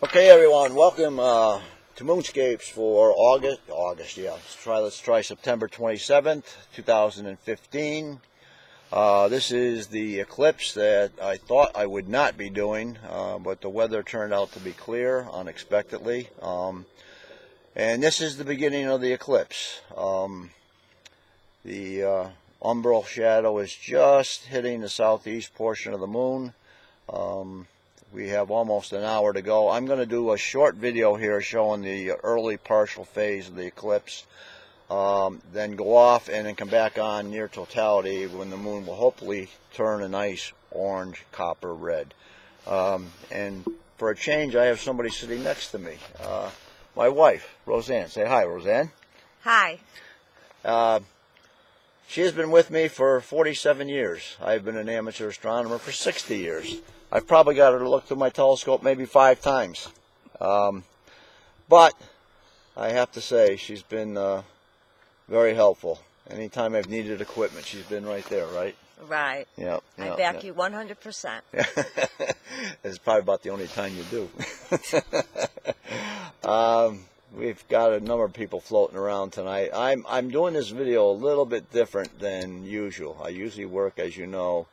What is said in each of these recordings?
Okay, everyone, welcome to Moonscapes for August, yeah. Let's try September 27th, 2015. This is the eclipse that I thought I would not be doing, but the weather turned out to be clear unexpectedly. And this is the beginning of the eclipse. The umbral shadow is just hitting the southeast portion of the moon. We have almost an hour to go. I'm going to do a short video here showing the early partial phase of the eclipse, then go off and then come back on near totality when the moon will hopefully turn a nice orange, copper, red. And for a change, I have somebody sitting next to me. My wife, Roseanne. Say hi, Roseanne. Hi. She has been with me for 47 years. I've been an amateur astronomer for 60 years. I've probably got her to look through my telescope maybe 5 times. But I have to say she's been very helpful. Anytime I've needed equipment, she's been right there, right? Right. Yeah. I back you 100%. It's probably about the only time you do. We've got a number of people floating around tonight. I'm doing this video a little bit different than usual. I usually work, as you know,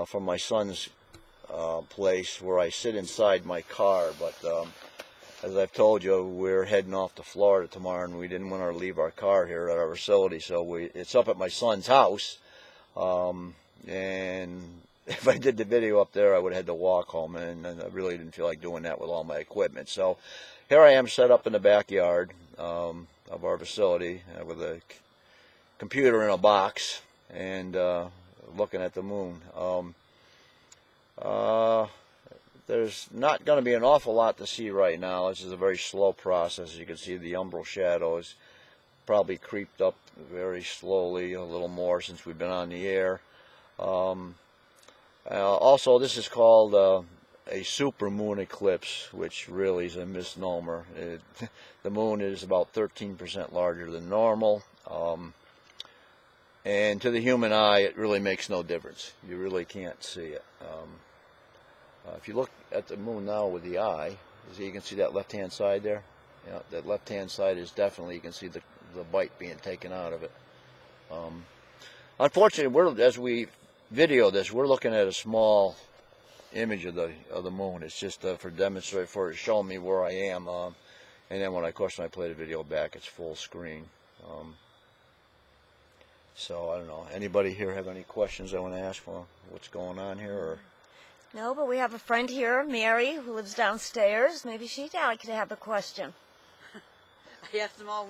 from my son's place where I sit inside my car, but as I've told you, we're heading off to Florida tomorrow, and we didn't want to leave our car here at our facility, so it's up at my son's house. And if I did the video up there, I would have had to walk home, and I really didn't feel like doing that with all my equipment. So here I am set up in the backyard of our facility with a computer in a box and looking at the moon. There's not going to be an awful lot to see right now. This is a very slow process. As you can see, the umbral shadow has probably creeped up very slowly, a little more since we've been on the air. Also, this is called a supermoon eclipse, which really is a misnomer. The moon is about 13% larger than normal. And to the human eye, it really makes no difference. You really can't see it. If you look at the moon now with the eye, you can see that left-hand side there. Yeah, that left-hand side is definitely, you can see the bite being taken out of it. Unfortunately, as we video this, we're looking at a small image of the moon. It's just for showing me where I am. And then when I play the video back, it's full screen. So I don't know. Anybody here have any questions I want to ask for what's going on here? Or? No, but we have a friend here, Mary, who lives downstairs. Maybe she could have a question. I asked them all.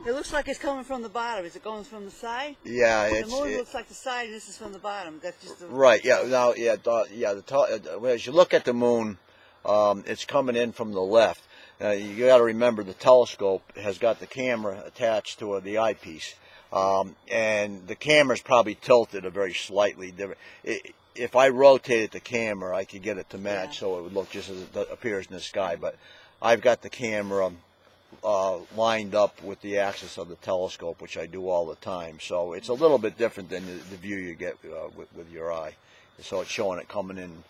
It looks like it's coming from the bottom. Is it going from the side? Yeah, the moon looks like the side, and this is from the bottom. That's just the right. Yeah. Now, as you look at the moon, it's coming in from the left. You got to remember the telescope has got the camera attached to the eyepiece. And the camera's probably tilted a very slightly different. If I rotated the camera, I could get it to match, so it would look just as it appears in the sky. But I've got the camera lined up with the axis of the telescope, which I do all the time. So it's a little bit different than the view you get with your eye. So it's showing it coming in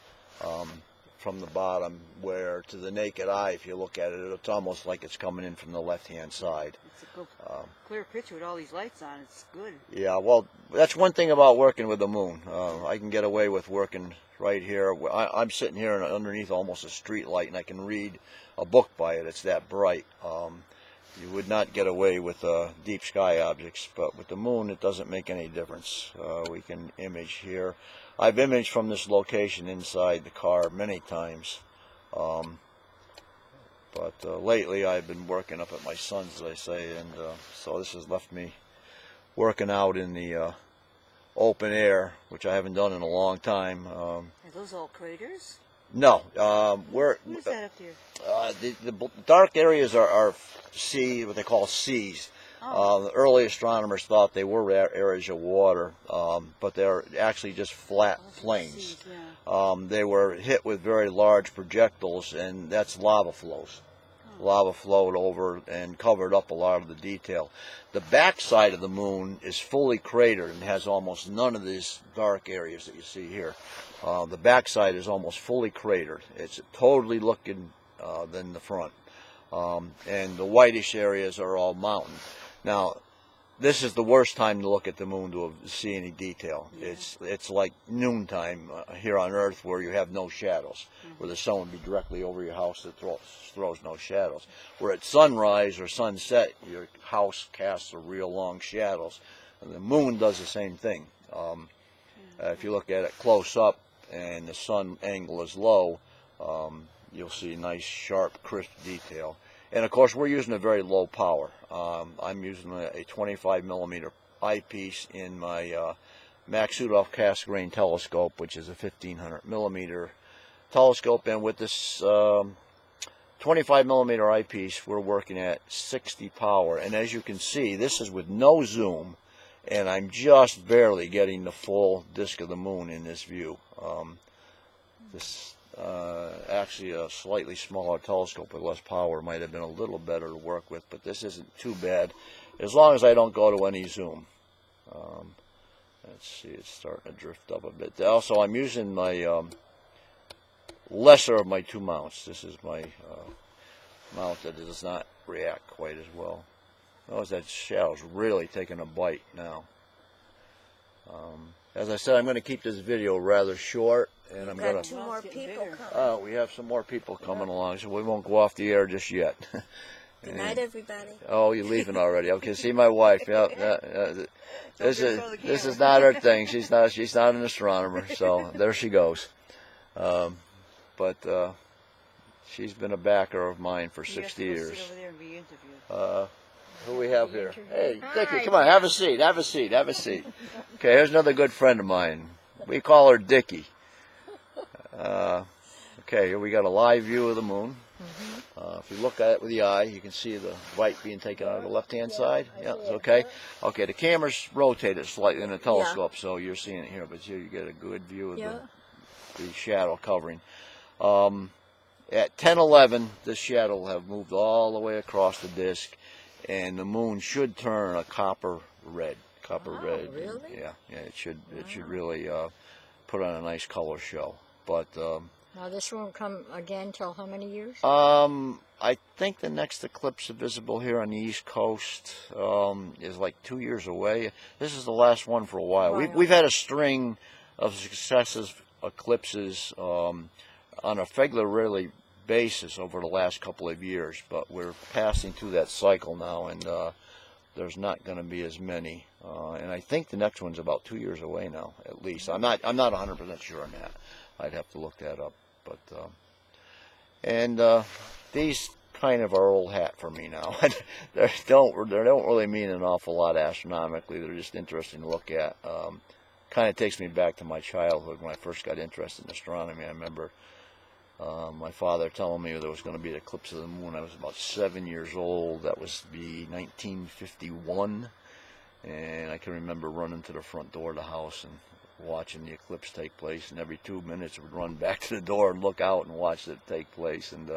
from the bottom, where to the naked eye, if you look at it, it's almost like it's coming in from the left-hand side. It's a clear picture with all these lights on. It's good. Yeah, well, that's one thing about working with the moon. I can get away with working right here. I'm sitting here underneath almost a street light, and I can read a book by it. It's that bright. You would not get away with deep sky objects, but with the moon, it doesn't make any difference. We can image here. I've imaged from this location inside the car many times. But lately I've been working up at my son's, as I say, and so this has left me working out in the open air, which I haven't done in a long time. Are those all craters? No. What is that up here? The dark areas are what they call seas. The early astronomers thought they were areas of water, but they're actually just flat plains. They were hit with very large projectiles, and that's lava flows. Lava flowed over and covered up a lot of the detail. The back side of the moon is fully cratered and has almost none of these dark areas that you see here. The back side is almost fully cratered. It's totally looking than the front. And the whitish areas are all mountain. Now, this is the worst time to look at the moon to see any detail. Yeah. It's like noontime here on Earth, where you have no shadows, where the sun would be directly over your house that throws no shadows. Where at sunrise or sunset, your house casts a real long shadows, and the moon does the same thing. If you look at it close up and the sun angle is low, you'll see nice, sharp, crisp detail. And of course, we're using a very low power. I'm using a 25 millimeter eyepiece in my Max-Rudolph Cassegrain telescope, which is a 1500 millimeter telescope. And with this 25 millimeter eyepiece, we're working at 60 power. And as you can see, this is with no zoom, and I'm just barely getting the full disk of the moon in this view. Actually, a slightly smaller telescope with less power might have been a little better to work with, but this isn't too bad, as long as I don't go to any zoom. Let's see, it's starting to drift up a bit. Also, I'm using my lesser of my two mounts. This is my mount that does not react quite as well. Notice that shadow's really taking a bite now. As I said, I'm going to keep this video rather short, and I'm going to... Two more people coming. Oh, we have some more people coming along, so we won't go off the air just yet. Good night, everybody. Oh, you're leaving already. Okay, see my wife. This is not her thing. She's not an astronomer, so there she goes. But she's been a backer of mine for 60 years. Sit over there and be interviewed. Who we have here? Hey, Dickie, come on, have a seat, have a seat, have a seat. Okay, here's another good friend of mine. We call her Dickie. Okay, here we got a live view of the moon. If you look at it with the eye, you can see the light being taken out of the left-hand side. Yeah, it's okay. Okay, the camera's rotated slightly in the telescope, so you're seeing it here, but here you get a good view of the shadow covering. At 10:11, this shadow will have moved all the way across the disk, and the moon should turn a copper red. Red. Really? Yeah, it should really put on a nice color show. But now this won't come again till how many years? I think the next eclipse visible here on the East Coast is like 2 years away. This is the last one for a while. We've had a string of successive eclipses on a regular basis over the last couple of years, but we're passing through that cycle now, and there's not going to be as many. And I think the next one's about 2 years away now, at least. I'm not 100% sure on that. I'd have to look that up. But these kind of are old hat for me now. They don't really mean an awful lot astronomically. They're just interesting to look at. Kind of takes me back to my childhood when I first got interested in astronomy. I remember my father telling me there was going to be an eclipse of the moon. I was about 7 years old. That was 1951. And I can remember running to the front door of the house and watching the eclipse take place. And every 2 minutes I would run back to the door and look out and watch it take place. And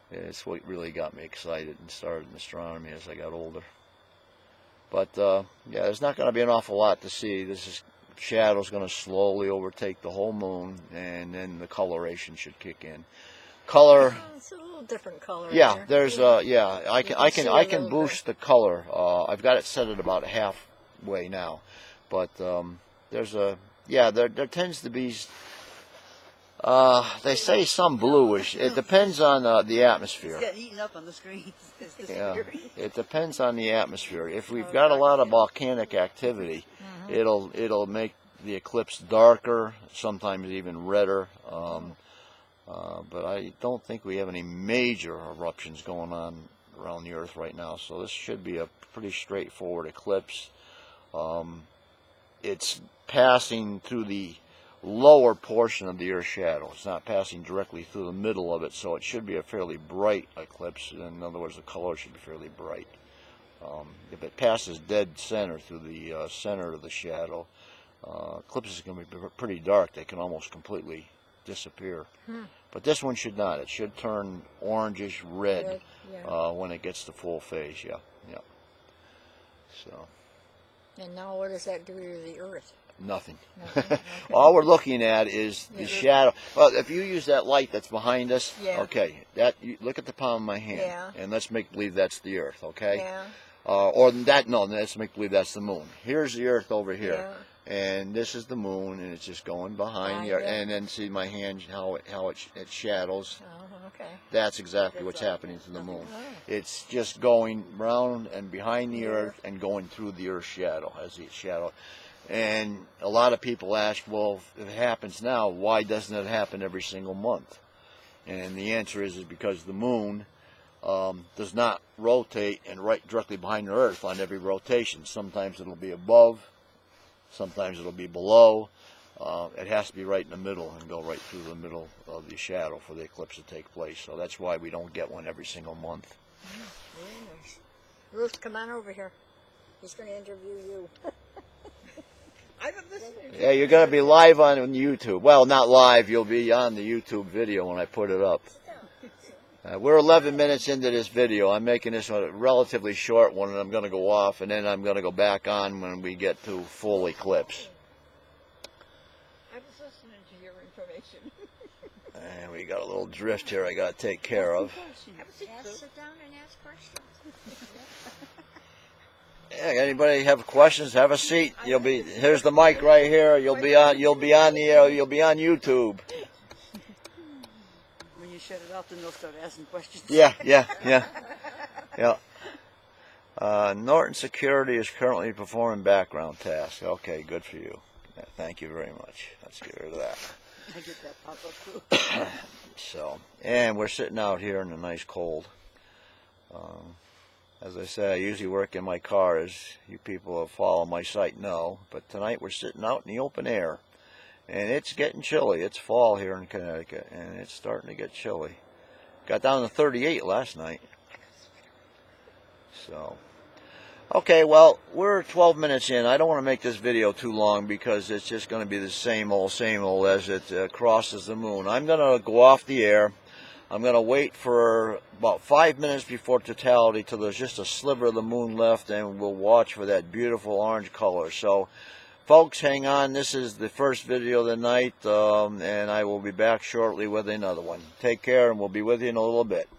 it's what really got me excited and started in astronomy as I got older. But yeah, there's not going to be an awful lot to see. Shadow's going to slowly overtake the whole moon, and then the coloration should kick in. Color. It's a little different color. Yeah, there. there's I can boost the color. I've got it set at about halfway now, but there tends to be they say some bluish. It depends on the atmosphere. It's getting eaten up on the screen. Yeah, it depends on the atmosphere. If we've got a lot of volcanic activity, it'll make the eclipse darker, sometimes even redder. But I don't think we have any major eruptions going on around the Earth right now, so this should be a pretty straightforward eclipse. It's passing through the lower portion of the Earth's shadow. It's not passing directly through the middle of it, so it should be a fairly bright eclipse. In other words, the color should be fairly bright. If it passes dead center through the center of the shadow, eclipses are going to be pretty dark. They can almost completely disappear. But this one should not. It should turn orangish red, Red, yeah. when it gets to full phase. Yeah, yeah. So And now what does that do to the earth? nothing. Nothing? Okay. All we're looking at is the Yeah. shadow. Well, if you use that light that's behind us, Yeah. okay, look at the palm of my hand, Yeah. and let's make believe that's the Earth, okay? Yeah. Or that, no, let's make believe that's the moon. Here's the Earth over here, Yeah. and this is the moon, and it's just going behind the Earth. Yeah. And then see my hand, how it shadows. Oh, okay. That's exactly what's happening to the moon. Oh. It's just going round and behind the Earth and going through the Earth's shadow as the shadow. And a lot of people ask, well, if it happens now, why doesn't it happen every single month? And the answer is because the moon does not rotate and right directly behind the Earth on every rotation. Sometimes it'll be above, sometimes it'll be below. It has to be right in the middle and go right through the middle of the shadow for the eclipse to take place. So that's why we don't get one every single month. Very nice. Ruth, come on over here. He's going to interview you. I've been listening. Yeah, you're going to be live on YouTube. Well, not live. You'll be on the YouTube video when I put it up. We're 11 minutes into this video. I'm making this a relatively short one, and I'm going to go off, and then I'm going to go back on when we get to full eclipse. I was listening to your information. And we got a little drift here I got to take care of. Have a seat, Sue. Sit down and ask questions. Yeah, anybody have questions? Have a seat. Here's the mic right here. You'll be on YouTube. When you shut it off, then they'll start asking questions. Yeah. Norton Security is currently performing background tasks. Okay, good for you. Yeah, thank you very much. Let's get rid of that. I get that pop up too. So, and we're sitting out here in the nice cold. As I say, I usually work in my car, as you people who follow my site know. But tonight we're sitting out in the open air. And it's getting chilly. It's fall here in Connecticut, and it's starting to get chilly. Got down to 38 last night. So, okay, well, we're 12 minutes in. I don't want to make this video too long because it's just going to be the same old as it crosses the moon. I'm going to go off the air. I'm going to wait for about 5 minutes before totality till there's just a sliver of the moon left, and we'll watch for that beautiful orange color. So, folks, hang on. This is the first video of the night, and I will be back shortly with another one. Take care, and we'll be with you in a little bit.